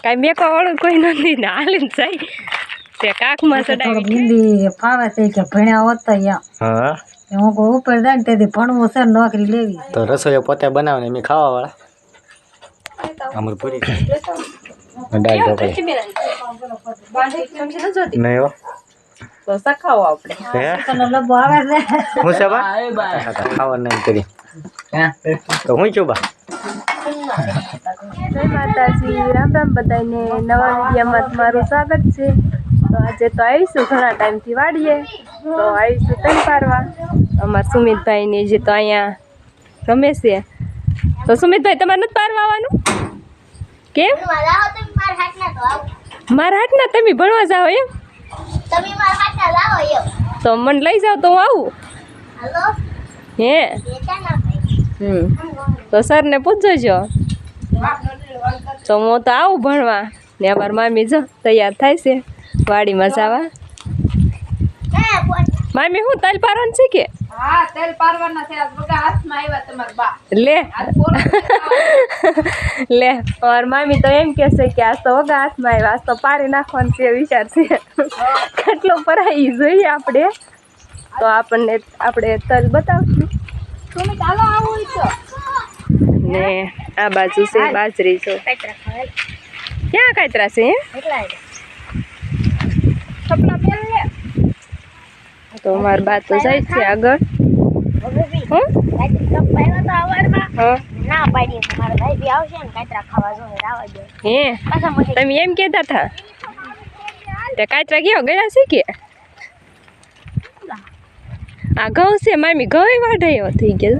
કાંઈ મેકવા વાળું કોઈ નથી ને હાલીને જાય તે કાકમાં ચડાવી હિન્દી ફાવે છે કે ભણ્યા હોત તો હા હું કહું ઉપર જાય ને તેથી ભણવું છે ને નોકરી લેવી તો રસોઈ પોતે બનાવે ને મેં ખાવા વાળા અમર પૂરી દાળ ઢોકળી નહીં હો તો સખાવો આપણે તને લબો આવે છે હું છે બા ખાવા નહીં કરી તો હું છું બા જય માતાજી રામ રામ બધાને નવા વિડીયોમાં તમારું સ્વાગત છે તો આજે તો આવીશું ઘણા ટાઈમથી વાડીએ તો આવીશું તન પારવા અમારા સુમિતભાઈને જે તો અહીંયા રમે છે તો સુમિતભાઈ તમારે નથી પારવા આવવાનું કેમ મારા હાથના તમે ભણવા જાઓ એમ તો મને લઈ જાઓ તો હું આવું હે તો સરને પૂછજો તો હું તો આવું ભણવા ને અમારી મામી જો તૈયાર થાય છે વાડીમાં જવા મામી હું તલ પારવાનું છે કે લે લે और મામી તો એમ કહેશે કે આજ તો વગા હાથમાં આવ્યા આજ તો પારી નાખવાનું છે વિચાર છે કેટલો પરાઈ જોઈએ આપણે તો આપણે તલ બતાવશું ને આ બાજુ છે બાજરી છો ક્યાં કાતરા છે તો મારી બા તો જાય છે આગળ હે તમે એમ કહેતા હતા તે કાતરા ગયો ગયા છે કે આ ઘઉં છે મામી ઘઉં વાઢાયો થઈ ગયો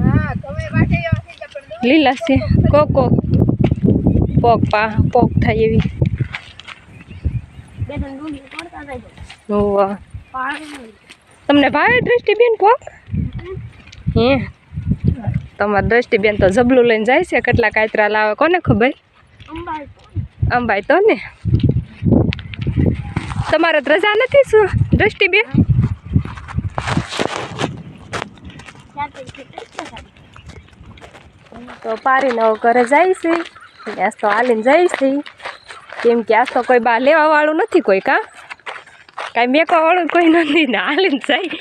લીલા છે કોકો પોક થાય એવી તમને ભાવે દ્રષ્ટિબેન પોક હે તમારે દ્રષ્ટિબેન તો જબલું લઈને જાય છે કેટલા કાતરા લાવે કોને ખબર અંબાઈ તો ને તમારે રજા નથી શું દ્રષ્ટિબેન તો પારીને ઘરે જાય છે આજ તો હાલીને જાય છે કેમ કે આજ તો કોઈ બા લેવા વાળું નથી કોઈ કાંઈ મેકવા વાળું કોઈ નથી ને હાલીને જાય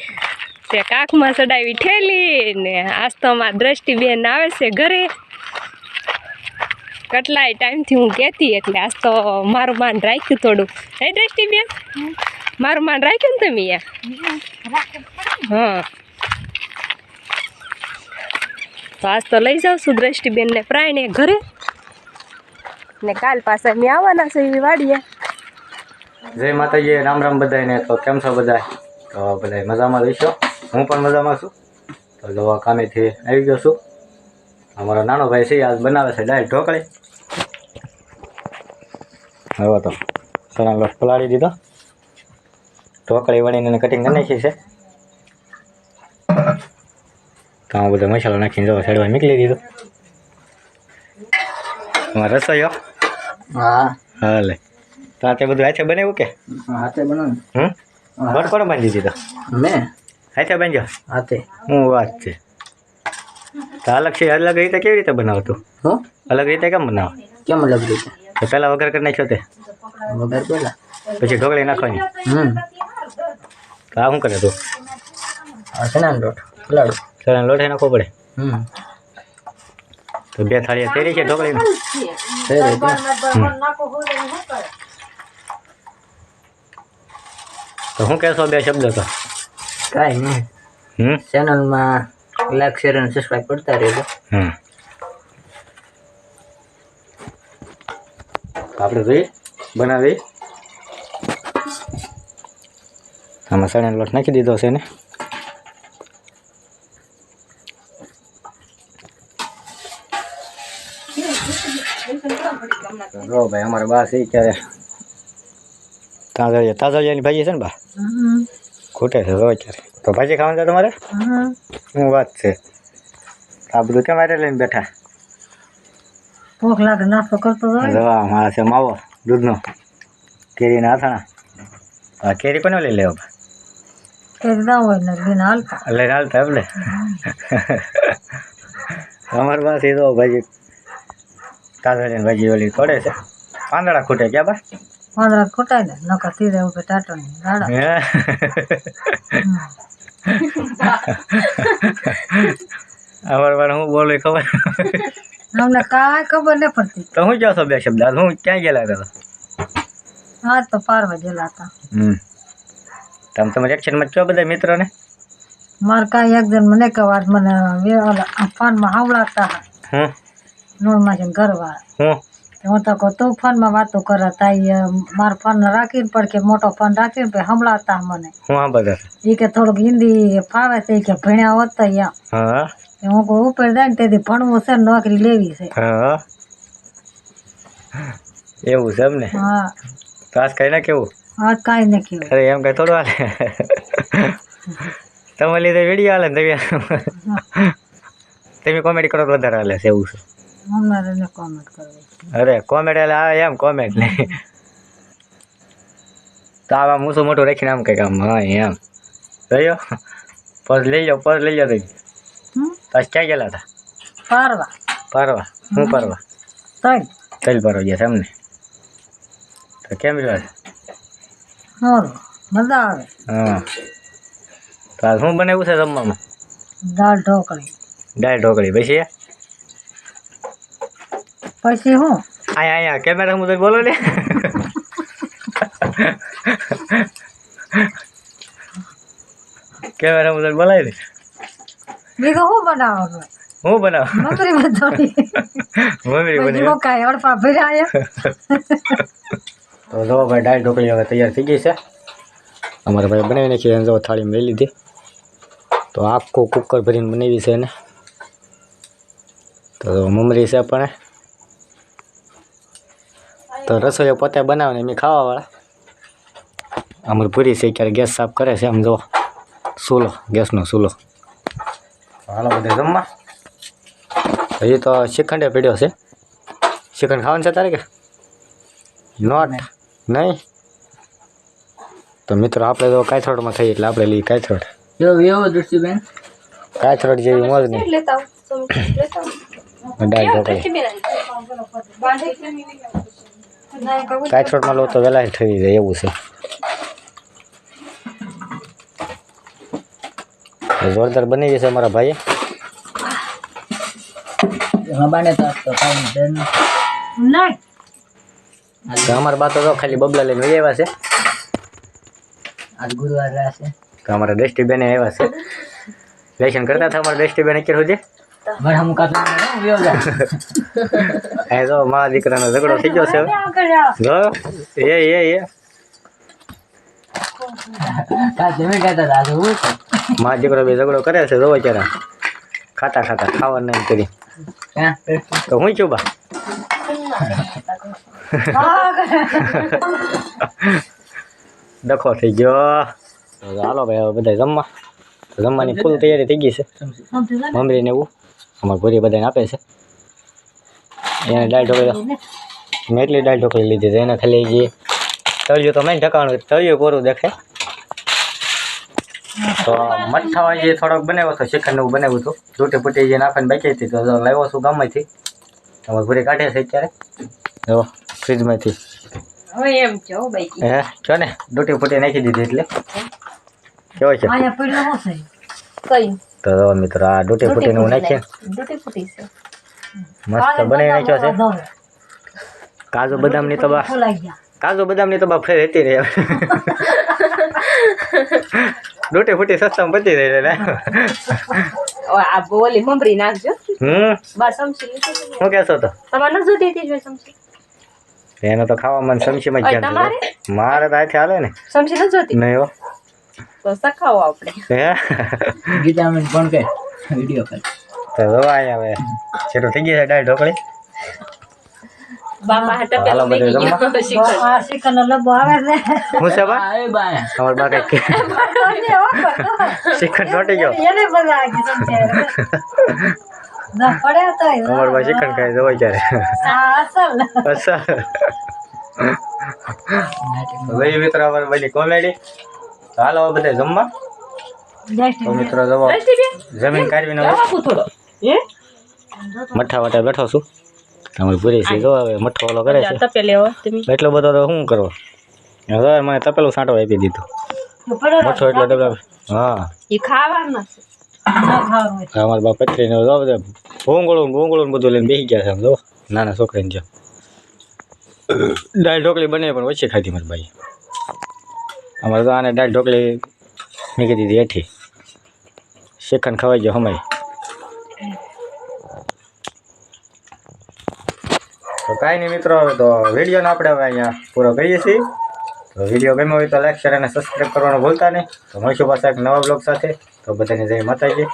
તે કાકમાં ચડાવી ઠેલી ને આજ તો અમારા દ્રષ્ટિબેન આવે છે ઘરે કેટલાય ટાઈમથી હું કહેતી એટલે આજ તો મારું માન રાખ્યું થોડું હે દ્રષ્ટિબેન મારું માન રાખ્યું ને તમે હા તો આજ તો લઈ જાઉં છું દ્રષ્ટિબેનને પ્રાયને ઘરે ને કાલ પાછા મેં આવવાના છે એવી વાડીએ જય માતાજી રામ રામ બધાને તો કેમ છો બધા તો બધા મજામાં રહીશો હું પણ મજામાં છું તો દવા કામેથી આવી ગયો છું અમારો નાનો ભાઈ છે આજ બનાવે છે દાળ ઢોકળી હવે તો સણા લોટ પલાળી દીધો ઢોકળી વળીને કટિંગ કરી નાખી છે તો આ બધો મસાલો નાખીને જવા સાઈડમાં નીકળી દીધો તમારે રસોઈયો હા હાલે તો આ તે બધું હાથે બનાવ્યું કે હાથે બનાવ વટ કોને બાંધી દીધો મેં હાથે બાંધ્યો હાથે હું વાત છે તો અલગ રીતે કેવી રીતે બનાવતું હો અલગ રીતે કેમ બનાવો કેમ અલગ રીતે તો પહેલાં વઘાર કરી નાખ્યો તે વગર પેલા પછી ઢોકળી નાખવાની તો આ શું કરે તું ચણાનો લોટ પલાળું ચણાનો લોટ નાખવો પડે તો 2 થાળીયા તેરી છે ઢોકળીને તો શું કહેશો 2 શબ્દ તો કાંઈ નહીં ચેનલમાં લાઈક શેર અને સબસ્ક્રાઈબ કરતા રહેજો આપણે જોઈએ બનાવી આમાં ચણાનો લોટ નાખી દીધો છે ને જો ભાઈ અમારે બા છે ક્યારે તાજળિયાની ભાજી છે ને બા ખૂટે છે જો ક્યારે તો ભાજી ખાવાનું છે તમારે શું વાત છે આ બધું કેમ આરે લઈને બેઠા ભૂખ લાગે નાસ્તો કરતો જવા મારા છે માવો દૂધનો કેરીના અથાણા આ કેરી કોને લઈ લેવો કેરી ના હોય ને લઈને હાલતા એટલે અમારી પાસે તો ભાજી તાજળિયાની ભાજી ઓલી તોડે છે પાંદડા ખૂટે ક્યાં બા 15 ખોટાય ને નકર તીરે ઉપર ટાટણી રાડા હે અમાર વાર હું બોલું ખબર અમને કાંઈ ખબર ન પડતી તો હું કહો છો બે શબ્દ આજ હું ક્યાં ગયેલા હતા આજ તો પારવા ગયેલા હતા તમે એક્શનમાં કયો બધા મિત્રોને મારે કાંઈ એક જણ મને કે વાત મને ફોનમાં હાવડાતા હું નોળમાં છે ઘરવાળા હું હું તો કહું તું ફોનમાં વાતો કરે તાઈ મારો ફોન રાખીને પડ કે મોટો ફોન રાખીને પછી સંભળાવતા મને હું આ બધા એ કે થોડુંક હિન્દી ફાવે છે કે ભણ્યા હોત તો યા હા હું કહું ઉપર જાય ને તેથી ભણવું છે ને નોકરી લેવી છે હા એવું છે એમ ને હા તો આજ કઈ ના કેવું આજ કાંઈ નહીં કહેવું અરે એમ કઈ થોડું હાલે તમે લીધે વિડીયો હાલે ને તમે કોમેડી કરો તો વધારે હાલે છે એવું છે અમારે ને કોમેન્ટ કરવી અરે કોમેડી હાલે આવે એમ કોમેન્ટ નહીં તો આવા મૂસું મોટું રાખીને આમ કંઈક આમ હા એમ રહ્યો પર્સ લઈ જાઓ તમે પાછ ક્યાં ગયેલા હતા પારવા પરવા હું પરવા તઈ તલ પરવા ગયા એમને તો કેમ રહ્યો છે સારું મજા આવે હા તો આજ શું બનાવ્યું છે જમવામાં દાળ ઢોકળી દાળ ઢોકળી પછી પછી હું અહીંયા કેમેરા હું બોલો ને કેમેરા હું બોલાવી દે બીજું શું બનાવવાનું હું બનાવ મગરી બધોડી મમ્મી બીજું બની કાંઈ અડપા ભર્યા તો જો ભાઈ દાળ ઢોકળી હવે તૈયાર થઈ ગઈ છે અમારા ભાઈ બનાવી નાખી એને જો થાળીમાં લઈ લીધી તો આખું કુકર ભરીને બનાવી છે એને તો મમરી છે પણ તો રસોઈઓ પોતે બનાવે ને એમ ખાવાવાળા અમારી પૂરી છે ક્યારે ગેસ સાફ કરે છે આમ જો ચૂલો ગેસનો ચૂલો હાલો બધે જમવા હજી તો શ્રીખંડે પીડ્યો છે શ્રીખંડ ખાવાનું છે તારે કે નોટ નહીં તો મિત્રો આપણે તો કાયથરોડમાં થઈ એટલે આપણે લઈએ કાયથરોડ દૃષ્ટિબેન કાયથરોડ જેવી મોજ નહીં લેતા આવું દાળ ઢોકળી કાયથરોડમાં લો તો વહેલા થઈ જાય એવું છે જોરદાર બની જશે અમારા ભાઈએ બાને તો આજ તો કાંઈ ડર નથી. નહીં તો અમારા બા તો જો ખાલી બબલા લઈને વહી આવ્યા છે આજ ગુરુવાર રહ્યા છે તો અમારા દ્રષ્ટિબેને આવ્યા છે લેશન કરતા હતા અમારા દ્રષ્ટિબેન અત્યાર સુધી ઘર હમ કાતો વ્યો જા અહીં જો મારા દીકરાનો ઝઘડો થઈ ગયો છે હવે. જો એ કાલ તમે કહેતા હતા આજે હું મારા દીકરો બી ઝઘડો કરે છે જો અત્યારે ખાતા ખાવાનું નહીં કરી ક્યાં તો હું છું બા ડખો થઈ ગયો તો હાલો ભાઈ હવે બધા જમવા તો જમવાની ફૂલ તૈયારી થઈ ગઈ છે મમરીને એવું અમારે ભૂરી બધાને આપે છે એને દાળ ઢોકળી મેં એટલી દાળ ઢોકળી લીધી હતી એને ખાલી જે તળિયું તો મેં ઢકાણું તળિયું પૂરું દેખાય તો મઠ્ઠા જે થોડોક બનાવ્યો હતો શ્રીખંડ એવું બનાવ્યું હતું તૂટી ફૂટી જે નાખવાની બાકી હતી તો લાવ્યો છું ગામમાંથી તમારે ભૂરી કાઢે છે અત્યારે જો ફ્રીજમાંથી હવે એમ છે હો બાઈકી હે છો ને તૂટી ફૂટી નાખી દીધી એટલે કેવો છે અહીંયા પડ્યું શું છે કઈ તો જો મિત્રો આ તૂટી ફૂટીને હું નાખીએ ડૂટી ફૂટી છે મસ્ત બનાવી નાખ્યો છે ધોવે. કાજુ બદામની તો બા ફૂલાઈ ગયા કાજુ બદામની તો બા ફેર હતી રહે તૂટી ફૂટી સસ્તામાં પતી રહી ને આ બોલી મમરી નાખજો બસ સમસી લીધી શું કહેશો તો તમારે ન જોતી હતી જો સમસી એનો તો ખાવામાં સમસીમાં જ ઓય, ધ્યાન તમારે? છે મારે તો આથી હાલે ને સમસી ન જોતી નહીં હો તો સખાવો આપણે હે ગીતામેન ફોન કર વિડીયો કર તો જોવા અહીંયા હવે છેટું થઈ ગઈ છે દાળ ઢોકળી બાપા ટપે હાલો બધે જમવા. આ શ્રીખંડનો ડબ્બો આવે છે હું છે બા એ બાય અમાર બા કઈ શ્રીખંડ તોટી ગયો એને બધા આગી સમજે ના પડે તો અમાર બા શ્રીખંડ ખાઈ જવાય ક્યારે આ અસલ અચ્છા ભાઈ મિત્રો અમારે બધી કોમેડી હાલો હવે બધે જમવા તો મિત્રો જવો જમીન કાઢવીને હવે થોડો હે મઠ્ઠા વાટે બેઠો છું તમારી પૂરી છે જો હવે મઠો ઓલો કરે છે તપે લેવો તમે એટલો બધો તો શું કરવો હવે મને તપેલું સાંટો આપી દીધું મઠો એટલો ડબલા હા એ ખાવાના છે અમારા બાપ પત્રીને ભૂંગળું બધું લઈને બેસી ગયા છે આમ જો નાના છોકરાને જો દાળ ઢોકળી બને પણ ઓછી ખાધી મારા ભાઈ અમારે તો આને દાળ ઢોકળી મૂકી દીધી હેઠી શેખાને ખવાઈ ગયો હમાય તો કાંઈ નહીં મિત્રો હવે તો વિડીયોને આપણે હવે અહીંયા પૂરો કરીએ છીએ તો વિડીયો ગમ્યો હોય તો લાઈક શેર અને સબસ્ક્રાઈબ કરવાનું ભૂલતા નહીં તો મળીશું પાછા એક નવા બ્લોગ સાથે તો બધાને જય માતાજી